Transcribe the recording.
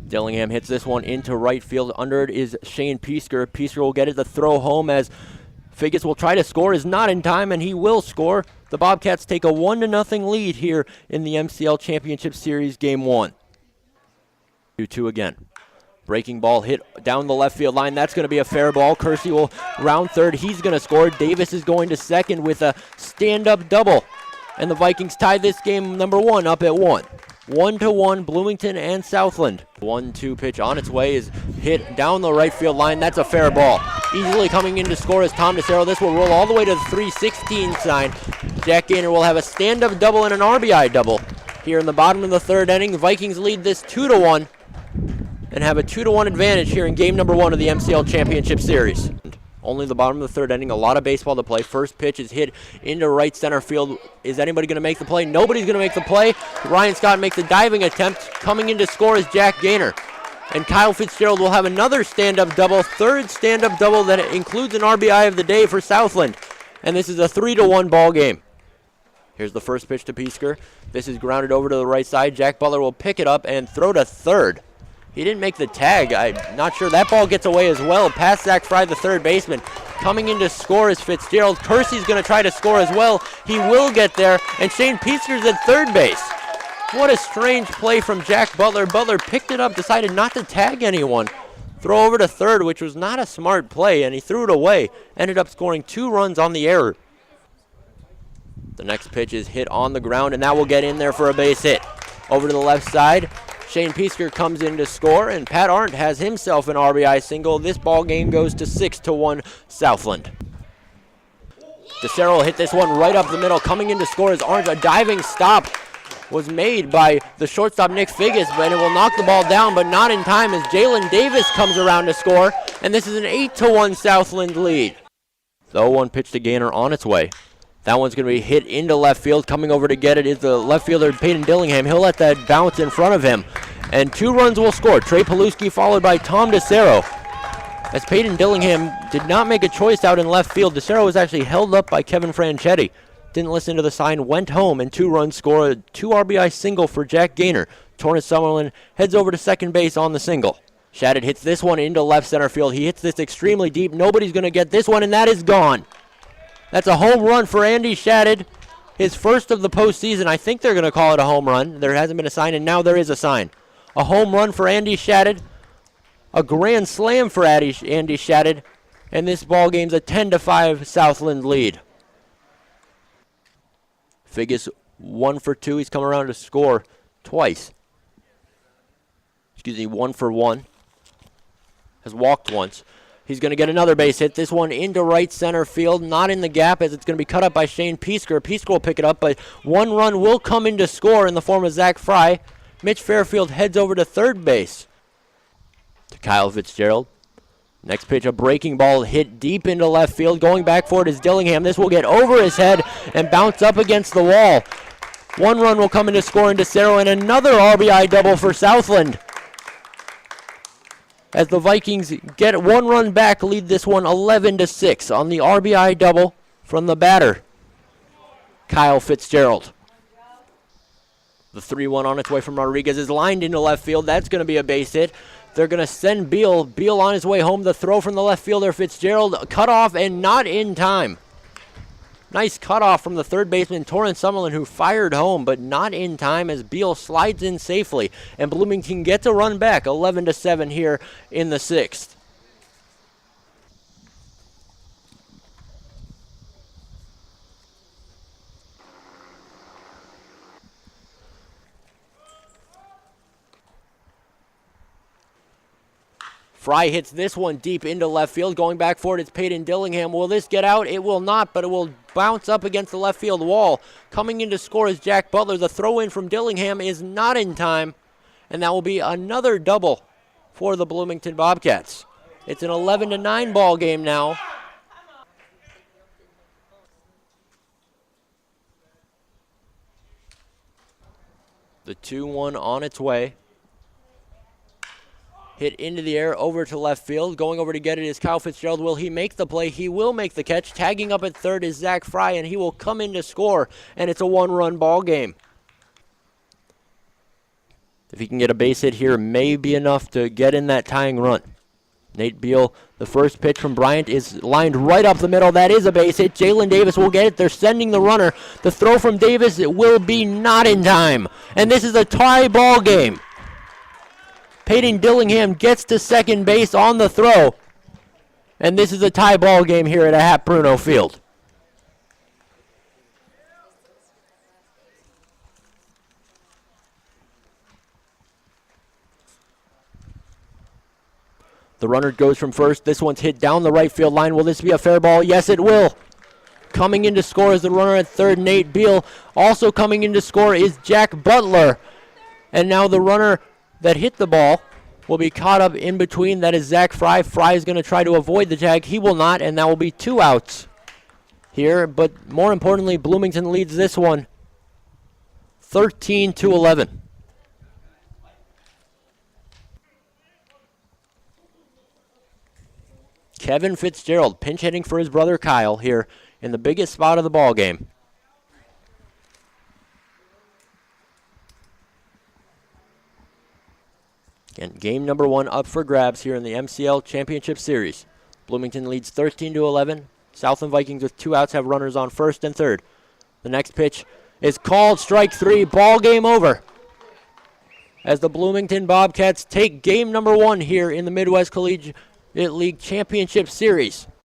Dillingham hits this one into right field. Under it is Shane Piesker. Piesker will get it to throw home as Figgis will try to score. Is not in time, and he will score. The Bobcats take a 1-0 lead here in the MCL Championship Series Game 1. 2-2 again. Breaking ball hit down the left field line. That's going to be a fair ball. Kersey will round third. He's going to score. Davis is going to second with a stand-up double. And the Vikings tie this game number 1 up at 1. 1-1, Bloomington and Southland. 1-2 pitch on its way is hit down the right field line. That's a fair ball. Easily coming in to score is Tom DeCero. This will roll all the way to the 3-16 sign. Jack Gaynor will have a stand-up double and an RBI double. Here in the bottom of the third inning, the Vikings lead this 2-1 and have a 2-1 advantage here in game number 1 of the MCL Championship Series. Only the bottom of the third inning, a lot of baseball to play. First pitch is hit into right center field. Is anybody going to make the play? Nobody's going to make the play. Ryan Scott makes a diving attempt. Coming in to score is Jack Gaynor. And Kyle Fitzgerald will have another stand-up double, third stand-up double that includes an RBI of the day for Southland. And this is a 3-1 ball game. Here's the first pitch to Piesker. This is grounded over to the right side. Jack Butler will pick it up and throw to third. He didn't make the tag. I'm not sure. That ball gets away as well. Past Zach Fry, the third baseman. Coming in to score is Fitzgerald. Kersey's going to try to score as well. He will get there. And Shane Piesker's at third base. What a strange play from Jack Butler. Butler picked it up, decided not to tag anyone. Throw over to third, which was not a smart play, and he threw it away. Ended up scoring 2 runs on the error. The next pitch is hit on the ground, and that will get in there for a base hit. Over to the left side. Shane Piesker comes in to score, and Pat Arndt has himself an RBI single. This ball game goes to 6-1 Southland. DeCero hit this one right up the middle. Coming in to score is Arndt. A diving stop was made by the shortstop Nick Figgis, but it will knock the ball down, but not in time as Jalen Davis comes around to score, and this is an 8-1 Southland lead. The 0-1 pitch to Gaynor on its way. That one's going to be hit into left field. Coming over to get it is the left fielder, Peyton Dillingham. He'll let that bounce in front of him. And 2 runs will score. Trey Paluski followed by Tom DeCero. As Peyton Dillingham did not make a choice out in left field, DeCero was actually held up by Kevin Franchetti. Didn't listen to the sign, went home, and 2 runs score. A 2 RBI single for Jack Gaynor. Torrance Summerlin heads over to second base on the single. Shadid hits this one into left center field. He hits this extremely deep. Nobody's going to get this one, and that is gone. That's a home run for Andy Shadid. His first of the postseason. I think they're going to call it a home run. There hasn't been a sign, and now there is a sign. A home run for Andy Shadid. A grand slam for Andy Shadid. And this ball game's a 10-5 Southland lead. Figgis 1 for 2. He's come around to score twice. 1 for 1. Has walked once. He's going to get another base hit. This one into right center field. Not in the gap as it's going to be cut up by Shane Piesker. Piesker will pick it up, but 1 run will come in to score in the form of Zach Fry. Mitch Fairfield heads over to third base. To Kyle Fitzgerald. Next pitch, a breaking ball hit deep into left field. Going back for it is Dillingham. This will get over his head and bounce up against the wall. 1 run will come in to score in DeCero, and another RBI double for Southland. As the Vikings get 1 run back, lead this one 11-6 on the RBI double from the batter, Kyle Fitzgerald. The 3-1 on its way from Rodriguez is lined into left field. That's going to be a base hit. They're going to send Beal. Beal on his way home. The throw from the left fielder, Fitzgerald, cut off and not in time. Nice cutoff from the third baseman, Torrance Summerlin, who fired home, but not in time as Beal slides in safely. And Bloomington gets a run back, 11-7 here in the 6th. Fry hits this one deep into left field. Going back for it, it's Peyton Dillingham. Will this get out? It will not, but it will bounce up against the left field wall. Coming in to score is Jack Butler. The throw-in from Dillingham is not in time, and that will be another double for the Bloomington Bobcats. It's an 11-9 ball game now. The 2-1 on its way. Hit into the air over to left field. Going over to get it is Kyle Fitzgerald. Will he make the play? He will make the catch. Tagging up at third is Zach Fry, and he will come in to score, and it's a 1-run ball game. If he can get a base hit here, may be enough to get in that tying run. Nate Beal, the first pitch from Bryant is lined right up the middle. That is a base hit. Jalen Davis will get it. They're sending the runner. The throw from Davis, it will be not in time. And this is a tie ball game. Peyton Dillingham gets to second base on the throw. And this is a tie ball game here at Hap Bruno Field. The runner goes from first. This one's hit down the right field line. Will this be a fair ball? Yes, it will. Coming in to score is the runner at third, Nate Beal. Also coming in to score is Jack Butler. And now the runner that hit the ball will be caught up in between. That is Zach Fry. Fry is going to try to avoid the tag. He will not, and that will be 2 outs here. But more importantly, Bloomington leads this one 13-11. Kevin Fitzgerald pinch hitting for his brother Kyle here in the biggest spot of the ball game. Again, game number 1 up for grabs here in the MCL Championship Series. Bloomington leads 13-11. Southland Vikings with 2 outs have runners on first and third. The next pitch is called strike 3. Ball game over. As the Bloomington Bobcats take game number 1 here in the Midwest Collegiate League Championship Series.